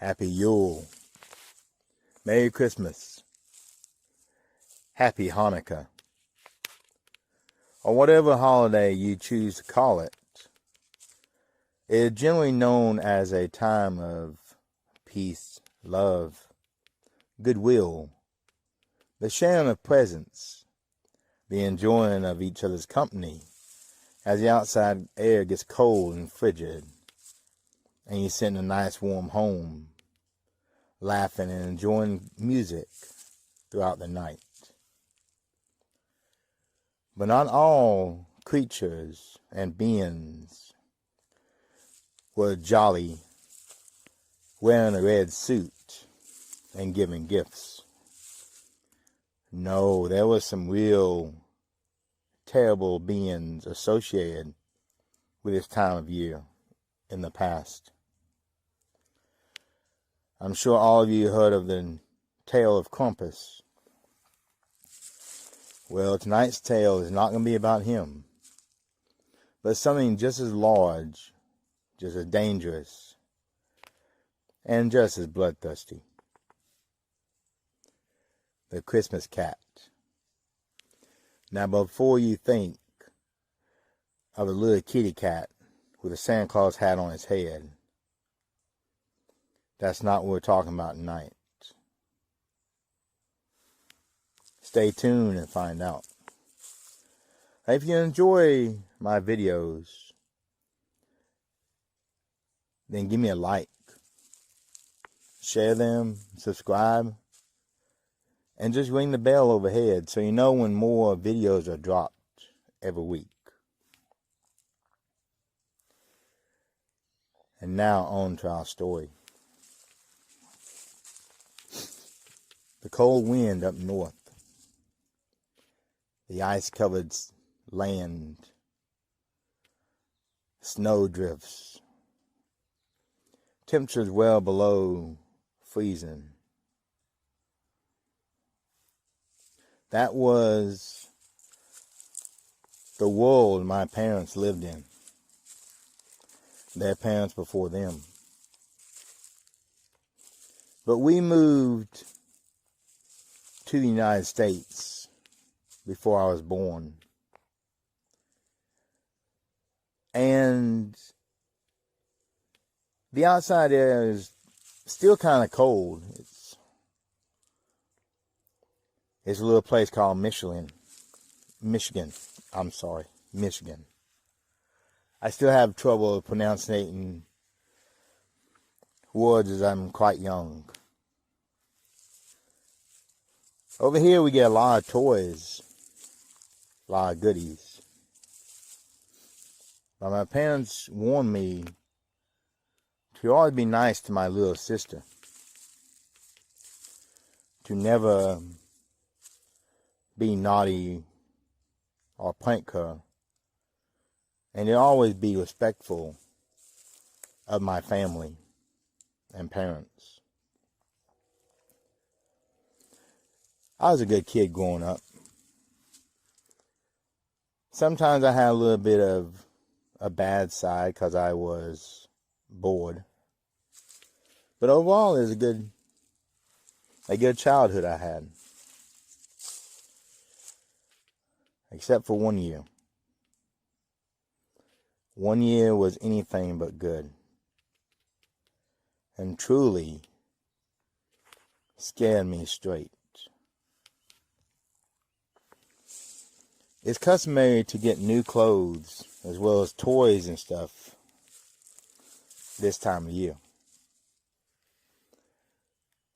Happy Yule. Merry Christmas. Happy Hanukkah. Or whatever holiday you choose to call it. It is generally known as a time of peace, love, goodwill, the sharing of presents, the enjoying of each other's company as the outside air gets cold and frigid, and you sit in a nice warm home, laughing and enjoying music throughout the night. But not all creatures and beings were jolly, wearing a red suit and giving gifts. No, there were some real terrible beings associated with this time of year in the past. I'm sure all of you heard of the tale of Krampus. Well, tonight's tale is not going to be about him, but something just as large, just as dangerous, and just as bloodthirsty. The Christmas cat. Now, before you think of a little kitty cat with a Santa Claus hat on his head, that's not what we're talking about tonight. Stay tuned and find out. If you enjoy my videos, then give me a like, share them, subscribe, and just ring the bell overhead so you know when more videos are dropped every week. And now on to our story. The cold wind up north, the ice-covered land, snow drifts, temperatures well below freezing. That was the world my parents lived in, their parents before them. But we moved to the United States before I was born. And the outside air is still kind of cold. It's a little place called Michigan. I still have trouble pronouncing words as I'm quite young. Over here we get a lot of toys, a lot of goodies. But my parents warned me to always be nice to my little sister, to never be naughty or prank her, and to always be respectful of my family and parents. I was a good kid growing up. Sometimes I had a little bit of a bad side because I was bored. But overall, it was a good childhood I had. Except for 1 year. 1 year was anything but good. And truly scared me straight. It's customary to get new clothes as well as toys and stuff this time of year.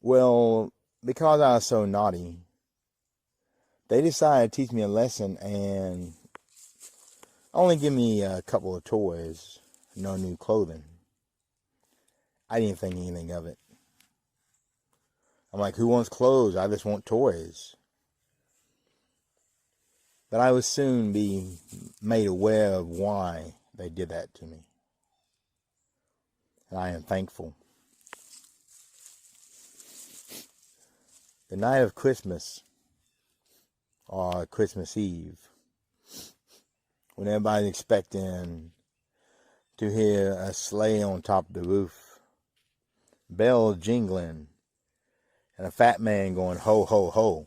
Well, because I was so naughty, they decided to teach me a lesson and only give me a couple of toys, no new clothing. I didn't think anything of it. I'm like, who wants clothes? I just want toys. But I would soon be made aware of why they did that to me. And I am thankful. The night of Christmas, or Christmas Eve, when everybody's expecting to hear a sleigh on top of the roof, bells jingling, and a fat man going, ho, ho, ho.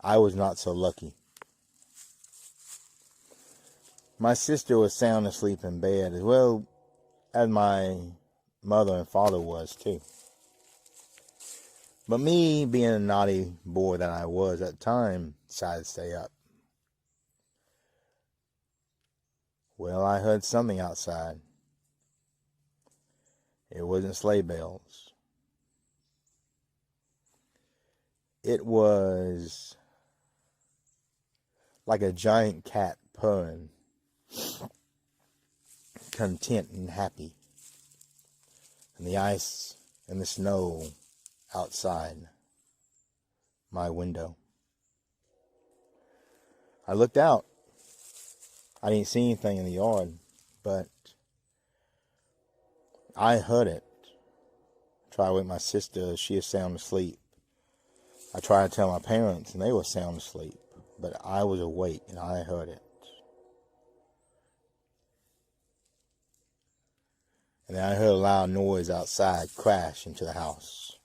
I was not so lucky. My sister was sound asleep in bed, as well as my mother and father was too. But me, being a naughty boy that I was at the time, decided to stay up. Well, I heard something outside. It wasn't sleigh bells. It was like a giant cat purring, content and happy, and the ice and the snow outside my window. I looked out. I didn't see anything in the yard, but I heard it. I tried to wake my sister. She was sound asleep. I tried to tell my parents, and they were sound asleep, but I was awake, and I heard it. And then I heard a loud noise outside crash into the house.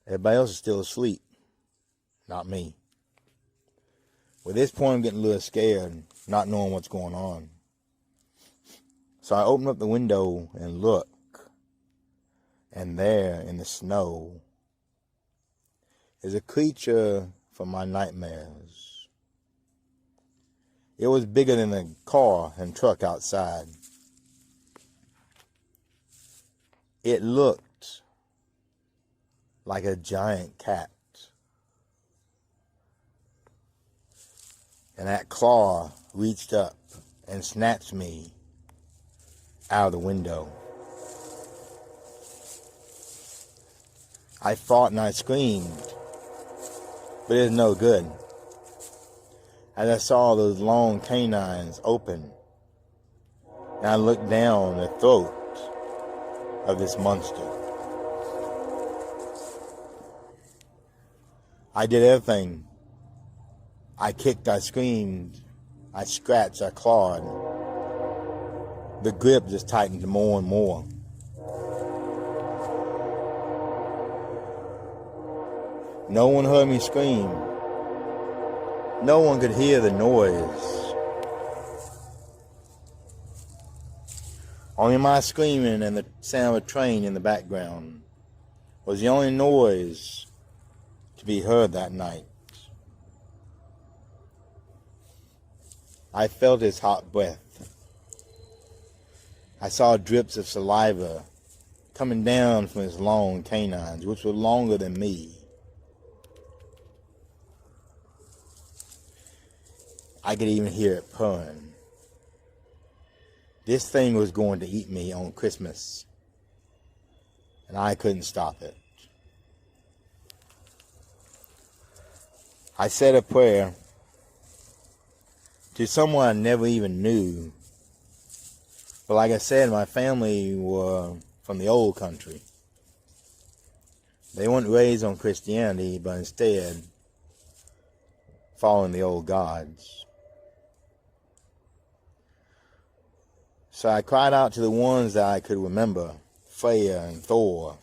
Everybody else is still asleep. Not me. Well, at this point, I'm getting a little scared, not knowing what's going on. So I open up the window and look. And there, in the snow, is a creature from my nightmares. It was bigger than a car and truck outside. It looked like a giant cat. And that claw reached up and snatched me out of the window. I fought and I screamed, but it was no good. As I saw those long canines open, and I looked down the throat of this monster. I did everything. I kicked, I screamed, I scratched, I clawed. The grip just tightened more and more. No one heard me scream. No one could hear the noise. Only my screaming and the sound of a train in the background was the only noise to be heard that night. I felt his hot breath. I saw drips of saliva coming down from his long canines, which were longer than me. I could even hear it purring. This thing was going to eat me on Christmas, and I couldn't stop it. I said a prayer to someone I never even knew. But like I said, my family were from the old country. They weren't raised on Christianity, but instead following the old gods. So I cried out to the ones that I could remember, Freya and Thor,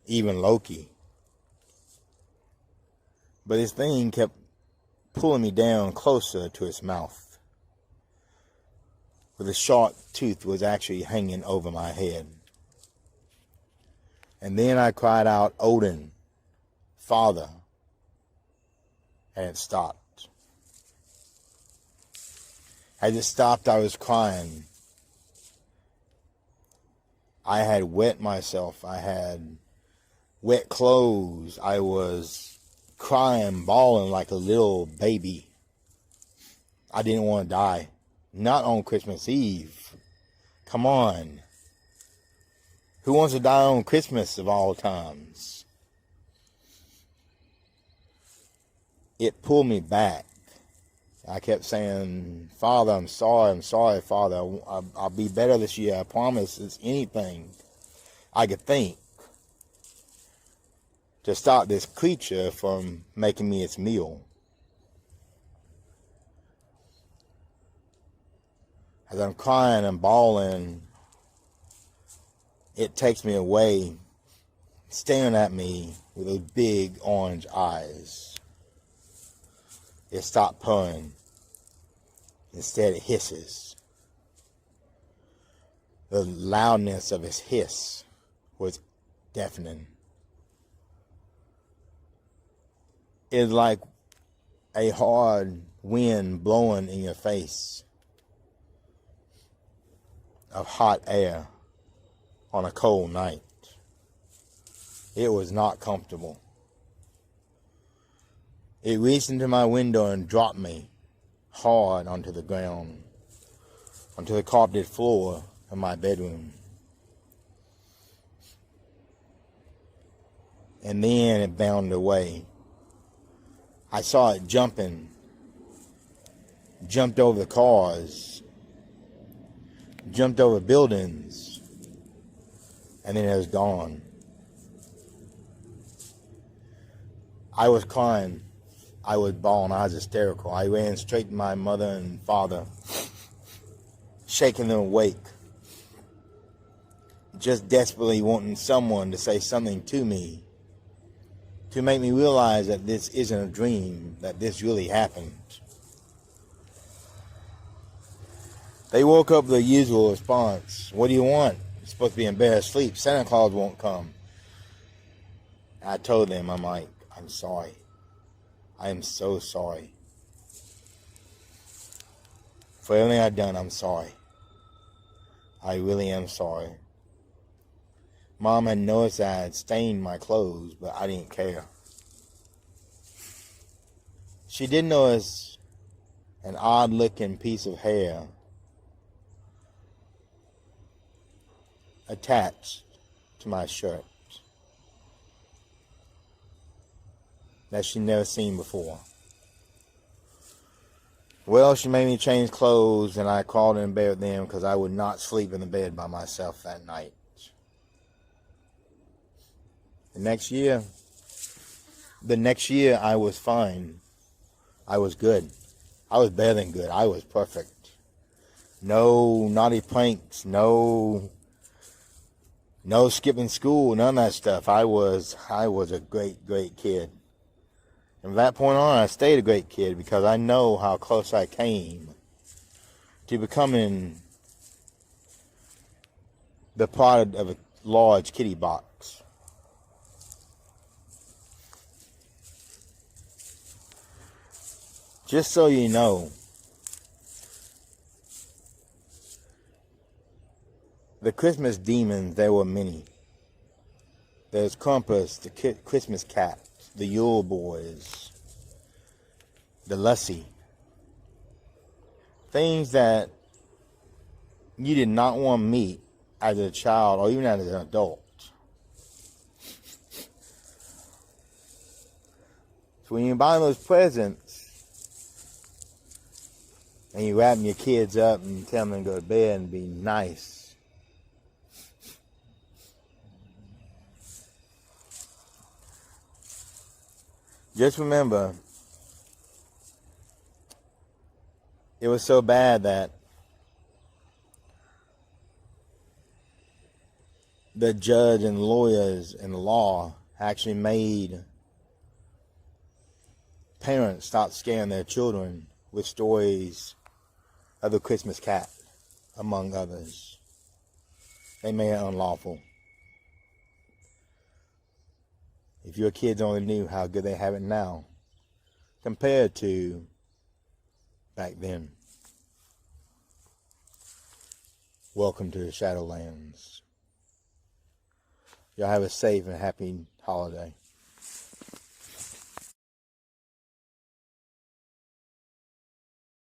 even Loki. But this thing kept pulling me down closer to its mouth, where the sharp tooth was actually hanging over my head. And then I cried out, Odin, Father, and it stopped. As it stopped, I was crying. I had wet myself. I had wet clothes. I was crying, bawling like a little baby. I didn't want to die. Not on Christmas Eve. Come on. Who wants to die on Christmas of all times? It pulled me back. I kept saying, Father, I'm sorry, Father. I'll be better this year. I promise. It's anything I could think to stop this creature from making me its meal. As I'm crying and bawling, it takes me away, staring at me with those big orange eyes. It stopped purring. Instead, it hisses. The loudness of its hiss was deafening. It's like a hard wind blowing in your face of hot air on a cold night. It was not comfortable. It reached into my window and dropped me hard onto the ground, onto the carpeted floor of my bedroom. And then it bounded away. I saw it jumping, jumped over the cars, jumped over buildings, and then it was gone. I was crying. I was bawling. I was hysterical. I ran straight to my mother and father, shaking them awake, just desperately wanting someone to say something to me, to make me realize that this isn't a dream, that this really happened. They woke up with the usual response. What do you want? You're supposed to be in bed asleep. Santa Claus won't come. I told them, I'm sorry. I am so sorry. For everything I've done, I'm sorry. I really am sorry. Mom had noticed I had stained my clothes, but I didn't care. She did notice an odd-looking piece of hair attached to my shirt that she'd never seen before. Well, she made me change clothes, and I crawled in bed with them because I would not sleep in the bed by myself that night. The next year, I was fine. I was good. I was better than good. I was perfect. No naughty pranks, no skipping school, none of that stuff. I was a great, great kid. And from that point on, I stayed a great kid because I know how close I came to becoming the product of a large kitty box. Just so you know, the Christmas demons, there were many. There's Krampus, the Christmas cat, the Yule boys, the Lussie. Things that you did not want to meet as a child or even as an adult. So when you buy those presents and you wrap your kids up and tell them to go to bed and be nice, just remember, it was so bad that the judge and lawyers and the law actually made parents stop scaring their children with stories of the Christmas cat, among others. They made it unlawful. If your kids only knew how good they have it now compared to back then. Welcome to the Shadowlands. Y'all have a safe and happy holiday.